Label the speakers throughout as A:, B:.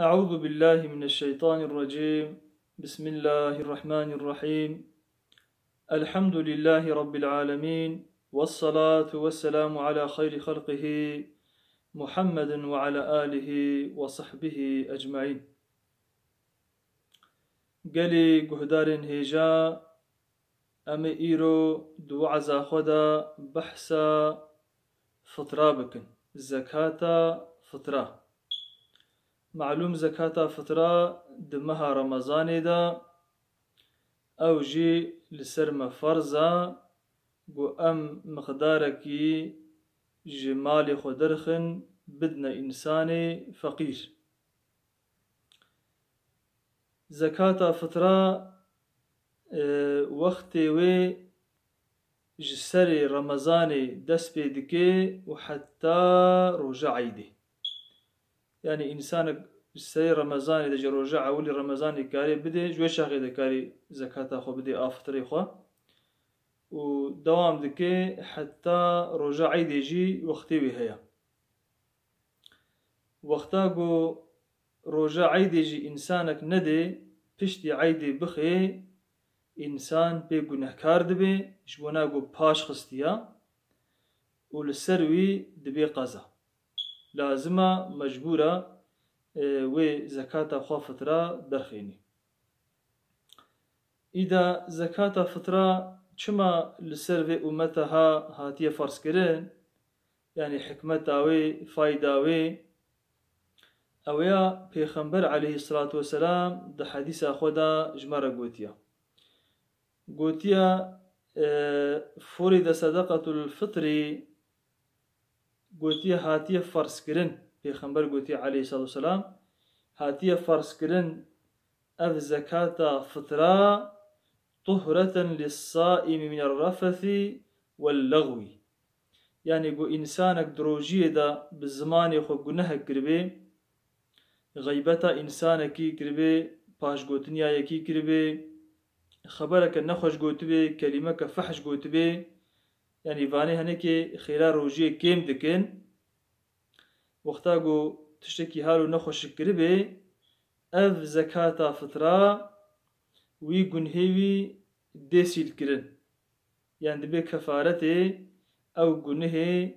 A: أعوذ بالله من الشيطان الرجيم. بسم الله الرحمن الرحيم. الحمد لله رب العالمين، والصلاة والسلام على خير خلقه محمد وعلى آله وصحبه أجمعين. قالي قهدار هيجا أم إيرو دو عزا خدا بحثا فطرة بكن زكاة فطرة. معلوم زكاة فطرة دمها رمضان دا أو جي لسرم فرزا قو أم مقداركي جمالي خدرخن بدنا إنساني فقير. زكاة فطرة وقتي وي جسري رمضاني دس بيدكي وحتى رجع عيدي، يعني إنسان سي رمضان إذا جا رجع أولي رمضان كاري بدي جوي شاغي دا كاري زكاة خو بدي آفطري خو ودوام دكي حتى رجع عيد يجي وقتي وهي وقتا قو رجع عيد يجي إنسانك ندي پشتي عيدي بخي إنسان بي گنهكار دبي جبونا قو باش خستيا ولسروي دبي قزا لازمة مجبورة وي زكاة خوا فطرة درخيني. إذا زكاة فطرة چما لسر في أمتها هاتية فرس كرين، يعني حكمتها وي فايدة وي أويا پیغمبر عليه الصلاة والسلام ده حديث خدا جمرة قوتيا فرد صدقة الفطر قوتيا هاتية فرس كرين پیغمبر قوتي عليه الصلاة والسلام هاتية فرس كرن أف زكاة فطرة طهرة للصائم من الرفث واللغو، يعني قو إنسانك دروجية دا بالزمان يخو قنها كربي غيبتا إنسانك كربي باش قوتنيا يكي كربي خبرك نخوش قوتبي كلمك فحش قوتبي، يعني فاني هنكي خلال روجية كيم دكن وقتا قو تشتكي هالو نخوش كربي أف زكاة فطرة وي قنهيوي ديسيل كرن، يعني دبي كفارتي أو قنهي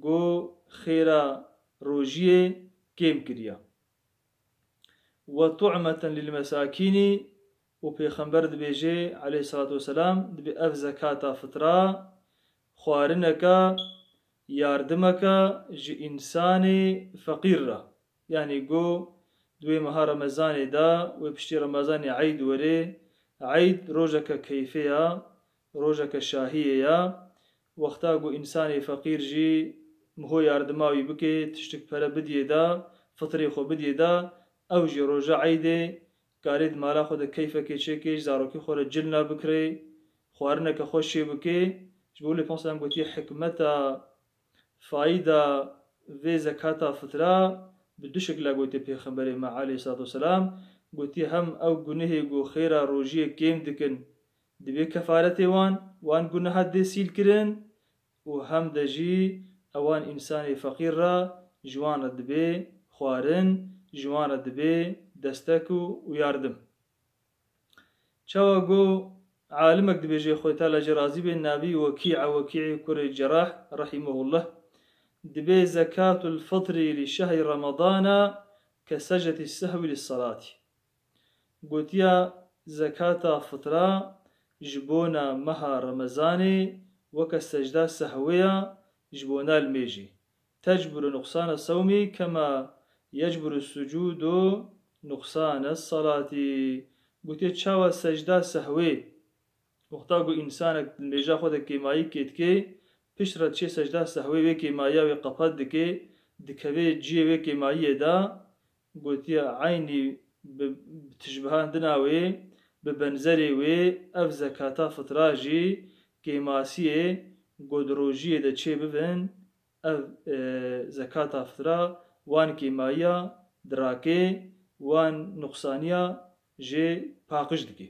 A: قو خيرا روجيه كيم كريا. وطعمة للمساكين وبيخنبر دبيجي عليه الصلاة والسلام دبي أف زكاة فطرة خوارنك ياردمك جي إنساني فقيرة، يعني قو دوي مها رمضان دا وبشتي رمضان عيد وري عيد روجك كيفية روجك شاهية وقتا قو إنساني فقير جي مهو ياردماوي بكي تشتك پرا بدي دا فطري خو بدي دا أو جي روجا عيدي كاريد مالا خود كيفة كيشيكيش زاروكي خور جلنا بكري خوارنك خوشي بكي جبولي بانسان قوتي حكمتا فايدة في زكاة فطرة بدو شكل قوتي پیغمبر ما عليه الصلاة والسلام قوتي هم أو قنهي قو خيرا روجيه كيم دكن دبي كفارتي وان قنها دي سيل كرن وهم دجي اوان إنساني فقير را جوان دبي خوارن جوان دبي دستكو وياردم چاوا قو عالمك دبي جي خويتا لجرازي بن نبي وكيعي كوري الجراح رحمه الله دبي زكاة الفطر لشهر رمضان كسجة السهو للصلاة. قوتيا زكاة فطرة جبونا مها رمضاني وكسجدة سهوية جبونا الميجي تجبر نقصان الصوم كما يجبر السجود نقصان الصلاة. قوتيا تشاوى سجدة سهوي وقتاقو إنسانك الميجا خودك كيمايي كيتكي پشت چه سجده سهوی وی که مایا وی قپد دکه دکوی جی وی که مایه دا گوتی عینی تشبهان دناوی ببنزری وی اف زکاة فطراجی که ماسیه گودروجی دا چه ببن اف زکاة فطرا وان که مایا دراکه وان نقصانیا جی پاقش دکه.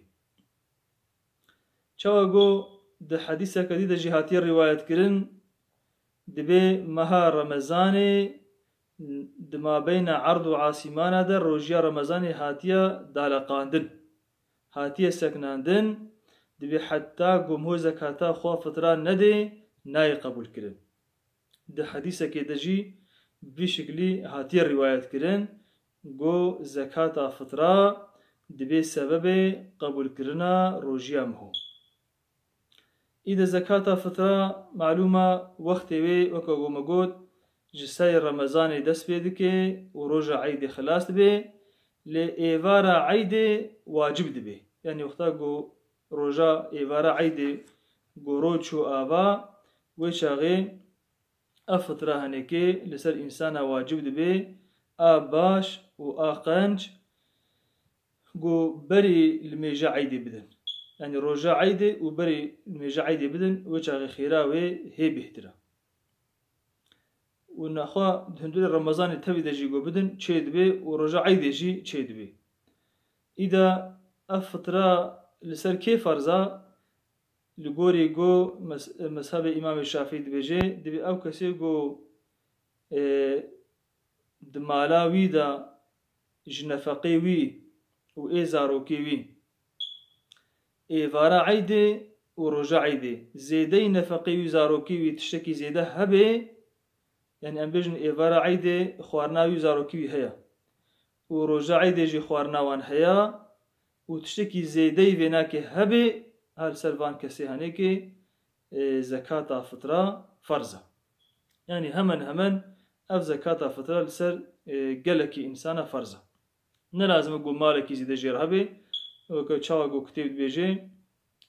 A: چاوا گو ده حديثة كديدة جهاتي الرواية كرن دبي مها رمضاني دما بين عرض و عاسیمانە دا ڕۆژیا ڕەمەزانی هاتیە دالاقاندن هاتیە سەکناندن دەبێ حتا گۆمهۆ زەکاتە خوا فترا نەدێ نای قبولکردن دە حەدیسەکێ دەژی بشکلی هاتیە ڕیوایەتکردن گۆ زەکاتە فترا دەبێ سەبەبێ قبولکردنە ڕۆژیا مهۆ ئیدە زەکاتە فترا معلومە وەختێوێ وەکە گۆمەگۆت جسای ڕەمەزانی دەست پێ دکێ و ڕۆژە عەیدێ خلاص دەبێ لێ ئێوارە عەیدێ واجب دەبێ یعنی وەختا گۆ ڕۆژە ئێوارە عەیدێ گۆ ڕۆچ و ئاوا وێ چاغێ ئە فترا هەنێکێ لەسەر ئینسانە واجب دەبێ ئا باش و ئا قەنج گۆ بەری لمێژە عەیدێ بدەن یعنی ڕۆژە عەیدێ و بەری لمێژە عەیدێ بدەن وێ چاغێ خێراوێ هێ بهترە و نەخوا هەندوو ڕەمەزانی تەوی دەژی گۆ بدن چێ دەبێ و ڕۆژە عەیدێژی چێ دەبێ ئیدا ئە فترا لەسەر کێ فەرزە لگۆری گۆ مەذهبی ئیمامی شافعی دەبێژێ دەبێ ئەو کەسێ گۆ دمالا ویدا ژنەفەقەی وی و ئێ زارۆکێ وی ئێوارە عەیدێ و ڕۆژە عەیدێ زێدەی نەفەقەی وی زارۆکی وی تشتێکی زێدە هەبێ یعنی ئەم بێژن ئێوارە عەیدێ خواردناوی و زارۆکی وی هەیە و ڕۆژە عەیدێژی خواردناوان هەیە و تشتێکی زێدەی وێناکێ هەبێ هەر سەروان کەسێ هەنێکێ زەکاتە فترا فەرزە یعنی هەمن ئەف زەکاتە فترا لەسەر گەلێکی ئینسانە فەرزە نەلازمە گۆ مالێکی زیدە ژێر هەبێ وەکە چاوە گۆ کتێب دبێژێ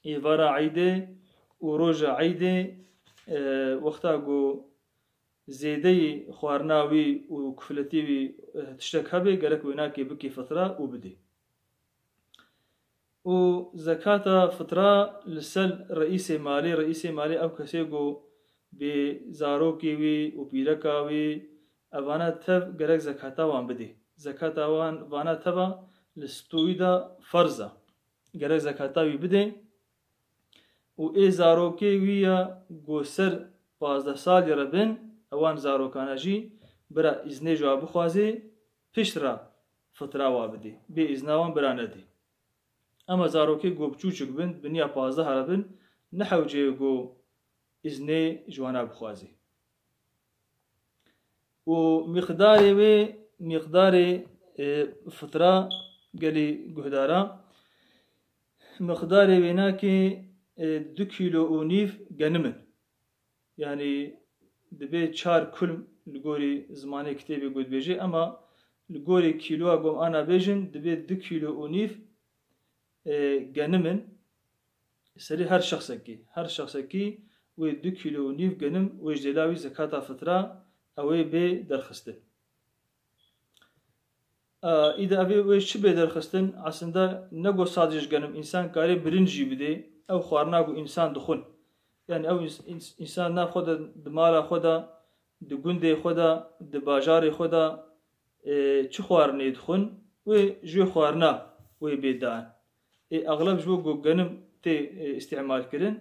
A: ئێوارە عەیدێ و ڕۆژە عەیدێ وەختا گۆ زێدەی خواردناوی و کوفلەتیوی تشتێک هەبێ گەلێک وێناکێ بکەی فترا و بدێ و زەکاتە فترا لەسەر ڕئیسێ مالی ئەو کەسێ گۆ بێ زارۆکێوی و پیرەکاوی ئەوانە تەv گەرەک زەکاتاوان بدێ زەکاتاوان وانە تەبە لە ستۆیدا فەرزە گەرەک زەکاتاوی بدێ و ئێ زارۆکێویە گۆ سەر 15 ساڵی ڕەبن ئەوان زارۆکانەژی برا ئیزنێ جوا بخوازێ پشترا فتراوا بدێ بێ ئیزناوان برا نەدێ ئەمە زارۆکێ گۆ بچووچک بن بنیا 15 هەرەبن نەحەوجێ گۆ ئیزنێ جوانا بخوازێ و میقدارێ وێ میقدارێ فترا گەلی گوهدارە مقدارێ وێناکێ 2 کیلۆ و نیف گەنمن یعنی دەبێت 4 کولم لە گۆری زمانی کتێبی گوت بێژێ ئەمە لە گۆری کیلووە گۆم ئانا بێژن دەبێت 2 کیلۆ و نیف گەنمن سەری هەر شخصێکی وێ 2 کیلۆ و نیف گەنم وێژ دێلاوی زەکاتە فترا ئەوەی بێ دەرخستن ئیدا ئەوێ وێش چ بێ دەرخستن ئاسندا نەگۆ سادژ گەنم ئینسان کارێ برنجی بدێ ئەو خواردناگو ئینسان دخون یعنی ئەو ئینسان ناخۆدا دمالا خۆدا دگوندێ خۆدا دباژارێ خۆدا چ خواردنێ دخون وێ ژێ خواردنا وێ بێدان ئەغلب ژبۆ گۆ گەنم تێ ئیستیعمال کردن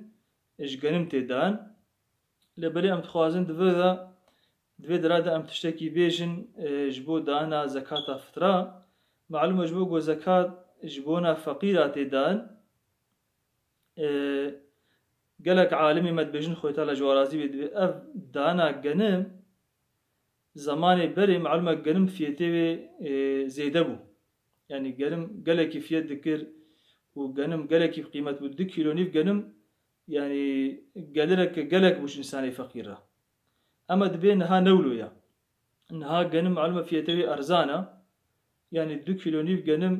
A: ئەش گەنم تێدان لەبەرێ ئەم دخوازن دوێ درادا ئەم تشتێکی بێژن ji بۆ دانا زەکاتە فترا معلومە ji بۆ گۆ زەکات ji بۆنا فەقیرا تێدان gelek alimê me dibêjin xwe ta li jwarazî wê divê ev dana genim zamanê berê malûme genim fiyetê wê zêde bû yani genim gelekî fiyet dikir û genim gelekî qîmet bû 2 kîlo nîv genim yani gelireke gelek bû însanê feqîr re ama dibê niha newloya niha genim malûme fiyetê wê erzana yani 2 kîlo nîv genim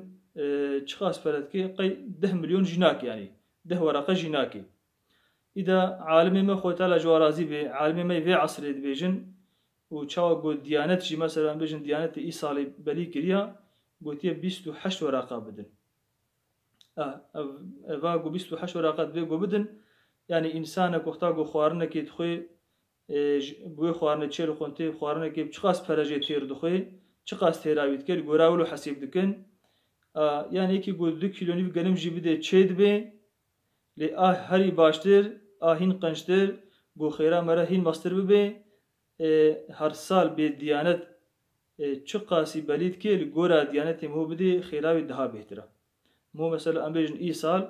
A: çi xas peredkê qey 10 milyon jinakê yani 10 weraqa jinakê ئیدا عالمێ مە خۆتا لە جواrazî بێ عالمێ مە vê عسرê dibêjin û çawa got diyanet jî mesela bêjin diyanetê î salê belî kiriya gotiye 28 weraqa bidin eva got 28 weraqa divê got bidin yani însanek wexta got xwarinekê dixwê bi wê xwarinê çêl xwe tê xwarinekê çi qas perejê têr dixwê çi qas têravî dikir gorawil û hesîb dikin yani yekî got 2 kîlo nîv genim jî bidê çê dibê lê herî baştir hîn qençtir بۆ خێرا مەرە هین مەستر ببێ هەر ساڵ بێ دیانەت چه قاسی بلید که لگورا دیانتی مو بدی خیراوی ده بهتره مو مثلا ام بیجن ای سال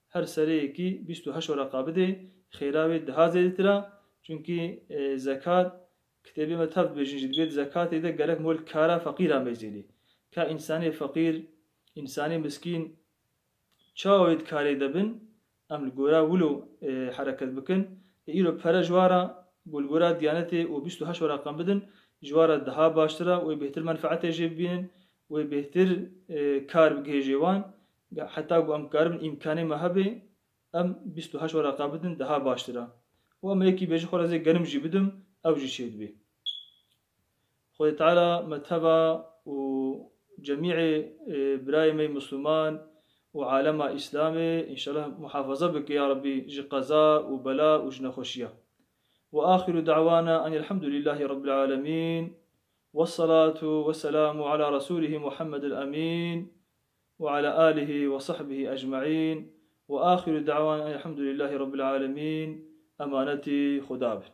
A: هر سری کی 28 ورقه بده خیراوی ده زیدتره چونکی زکات کتابی مذهب بیجن جدید زکات ایده گرک مول کارا فقیر هم بزیدی که انسانی فقیر انسانی مسکین چاوید کاری دبن ام لگورا ولو حرکت بکن ایرو پر جوارا گلگورا دیانتی و 28 ورقه بدن جوارا ده باشتره و بهتر منفعت جیب بینن و بهتر کار بگه جوان حتی گو ام کارم امکانی مهبه ام 28 ورقه بدن ده باشتره و ام یکی بیج خورازی گرم جی بدم او جی شید بی خود تعالی مذهبا و جميع برايمي مسلمان وعالم إسلامي إن شاء الله محافظة بك يا ربي جي قضاء وبلاء وجنا خشية وآخر دعوانا أن الحمد لله رب العالمين والصلاة والسلام على رسوله محمد الأمين وعلى آله وصحبه أجمعين وآخر دعوانا أن الحمد لله رب العالمين أمانتي خدابه